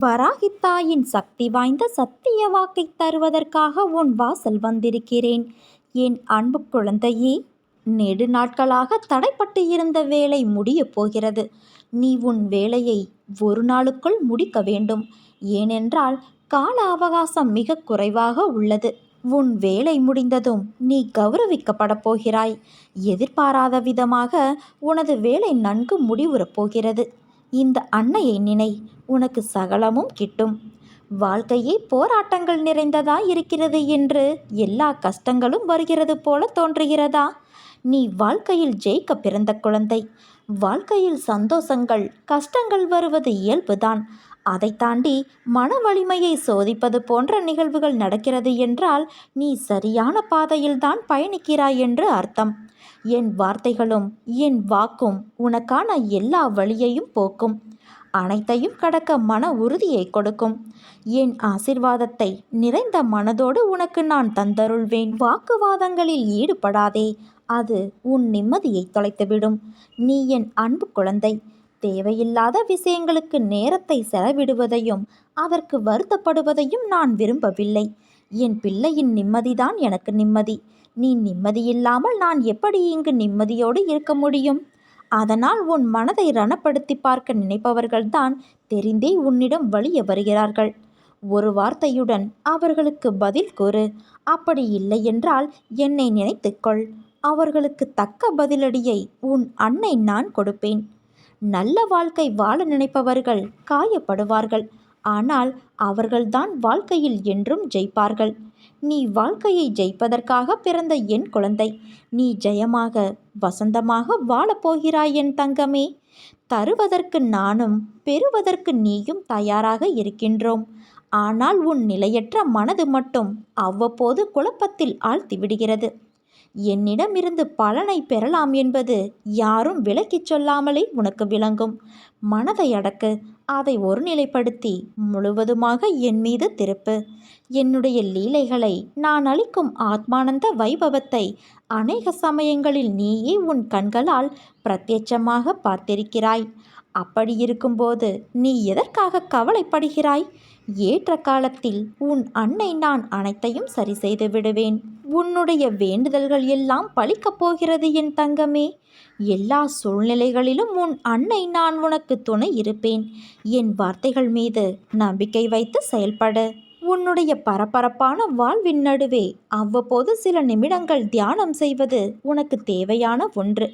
வராகித்தாயின் சக்தி வாய்ந்த சத்திய வாக்கை தருவதற்காக உன் வாசல் வந்திருக்கிறேன். என் அன்பு குழந்தையே, நெடு நாட்களாக தடைப்பட்டு இருந்த வேலை முடியப் போகிறது. நீ உன் வேலையை ஒரு நாளுக்குள் முடிக்க வேண்டும். ஏனென்றால் கால அவகாசம் மிக குறைவாக உள்ளது. உன் வேலை முடிந்ததும் நீ கௌரவிக்கப்படப் போகிறாய். எதிர்பாராத விதமாக உனது வேலை நன்கு முடிவுறப் போகிறது. இந்த அன்னையை நினை, உனக்கு சகலமும் கிட்டும். வாழ்க்கையே போராட்டங்கள் நிறைந்ததாய் இருக்கிறது என்று எல்லா கஷ்டங்களும் வருகிறது போல தோன்றுகிறதா? நீ வாழ்க்கையில் ஜெயிக்க பிறந்த குழந்தை. வாழ்க்கையில் சந்தோஷங்கள் கஷ்டங்கள் வருவது இயல்புதான். அதை தாண்டி மன வலிமையை சோதிப்பது போன்ற நிகழ்வுகள் நடக்கிறது என்றால் நீ சரியான பாதையில்தான் பயணிக்கிறாய் என்று அர்த்தம். என் வார்த்தைகளும் என் வாக்கும் உனக்கான எல்லா வழியையும் போக்கும். அனைத்தையும் கடக்க மன உறுதியை கொடுக்கும். என் ஆசிர்வாதத்தை நிறைந்த மனதோடு உனக்கு நான் தந்தருள்வேன். வாக்குவாதங்களில் ஈடுபடாதே, அது உன் நிம்மதியை தொலைத்துவிடும். நீ என் அன்பு குழந்தை. தேவையில்லாத விஷயங்களுக்கு நேரத்தை செலவிடுவதையும் அதற்கு வருத்தப்படுவதையும் நான் விரும்பவில்லை. என் பிள்ளையின் நிம்மதிதான் எனக்கு நிம்மதி. நீ நிம்மதியில்லாமல் நான் எப்படி இங்கு நிம்மதியோடு இருக்க முடியும்? அதனால் உன் மனதை ரணப்படுத்தி பார்க்க நினைப்பவர்கள்தான் தெரிந்தே உன்னிடம் வலிய வருகிறார்கள். ஒரு வார்த்தையுடன் அவர்களுக்கு பதில் கூறு. அப்படி இல்லை என்றால் என்னை நினைத்துக்கொள். அவர்களுக்கு தக்க பதிலடியை உன் அன்னை நான் கொடுப்பேன். நல்ல வாழ்க்கை வாழ நினைப்பவர்கள் காயப்படுவார்கள். ஆனால் அவர்கள்தான் வாழ்க்கையில் என்றும் ஜெயிப்பார்கள். நீ வாழ்க்கையை ஜெயிப்பதற்காக பிறந்த என் குழந்தை. நீ ஜெயமாக வசந்தமாக வாழப்போகிறாய் என் தங்கமே. தருவதற்கு நானும் பெறுவதற்கு நீயும் தயாராக இருக்கின்றோம். ஆனால் உன் நிலையற்ற மனது மட்டும் அவ்வப்போது குழப்பத்தில் ஆழ்த்திவிடுகிறது. என்னிடமிருந்து பலனை பெறலாம் என்பது யாரும் விலக்கிச் சொல்லாமலே உனக்கு விளங்கும். மனதை அடக்கு. அதை ஒருநிலைப்படுத்தி முழுவதுமாக என் மீது திருப்பு. என்னுடைய லீலைகளை, நான் அளிக்கும் ஆத்மானந்த வைபவத்தை அநேக சமயங்களில் நீயே உன் கண்களால் பிரத்யட்சமாக பார்த்திருக்கிறாய். அப்படி இருக்கும்போது நீ எதற்காக கவலைப்படுகிறாய்? ஏற்ற காலத்தில் உன் அன்னை நான் அனைத்தையும் சரி செய்து விடுவேன். உன்னுடைய வேண்டுதல்கள் எல்லாம் பலிக்கப் போகிறது என் தங்கமே. எல்லா சூழ்நிலைகளிலும் உன் அன்னை நான் உனக்கு துணை இருப்பேன். என் வார்த்தைகள் மீது நம்பிக்கை வைத்து செயல்படு. உன்னுடைய பரபரப்பான வாழ்வின் நடுவே அவ்வப்போது சில நிமிடங்கள் தியானம் செய்வது உனக்கு தேவையான ஒன்று.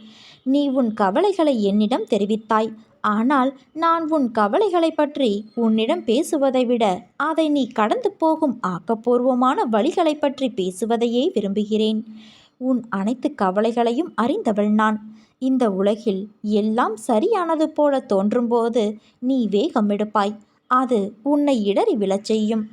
நீ உன் கவலைகளை என்னிடம் தெரிவித்தாய். ஆனால் நான் உன் கவலைகளை பற்றி உன்னிடம் பேசுவதை விட அதை நீ கடந்து போகும் ஆக்கப்பூர்வமான வழிகளை பற்றி பேசுவதையே விரும்புகிறேன். உன் அனைத்து கவலைகளையும் அறிந்தவள் நான். இந்த உலகில் எல்லாம் சரியானது போல தோன்றும்போது நீ வேகம் எடுப்பாய். அது உன்னை இடறி விழச் செய்யும்.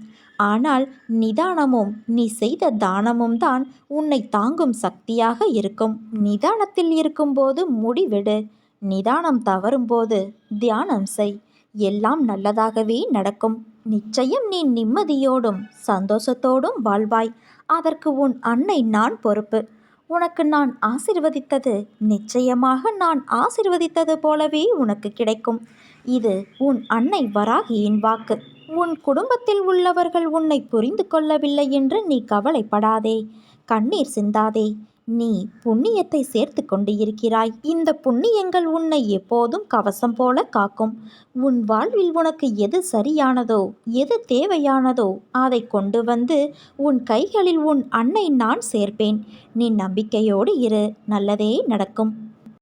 ஆனால் நிதானமும் நீ செய்த தானமும் தான் உன்னை தாங்கும் சக்தியாக இருக்கும். நிதானத்தில் இருக்கும்போது முடிவெடு. நிதானம் தவறும்போது தியானம் செய். எல்லாம் நல்லதாகவே நடக்கும். நிச்சயம் நீ நிம்மதியோடும் சந்தோஷத்தோடும் வாழ்வாய். அதற்கு உன் அன்னை நான் பொறுப்பு. உனக்கு நான் ஆசிர்வதித்தது நிச்சயமாக நான் ஆசிர்வதித்தது போலவே உனக்கு கிடைக்கும். இது உன் அன்னை வராகியின் வாக்கு. உன் குடும்பத்தில் உள்ளவர்கள் உன்னை புரிந்து கொள்ளவில்லை என்று நீ கவலைப்படாதே, கண்ணீர் சிந்தாதே. நீ புண்ணியத்தை சேர்த்து கொண்டு இருக்கிறாய். இந்த புண்ணியங்கள் உன்னை எப்போதும் கவசம் போல காக்கும். உன் வாழ்வில் உனக்கு எது சரியானதோ, எது தேவையானதோ அதை கொண்டு வந்து உன் கைகளில் உன் அன்னை நான் சேர்ப்பேன். நீ நம்பிக்கையோடு இரு. நல்லதே நடக்கும்.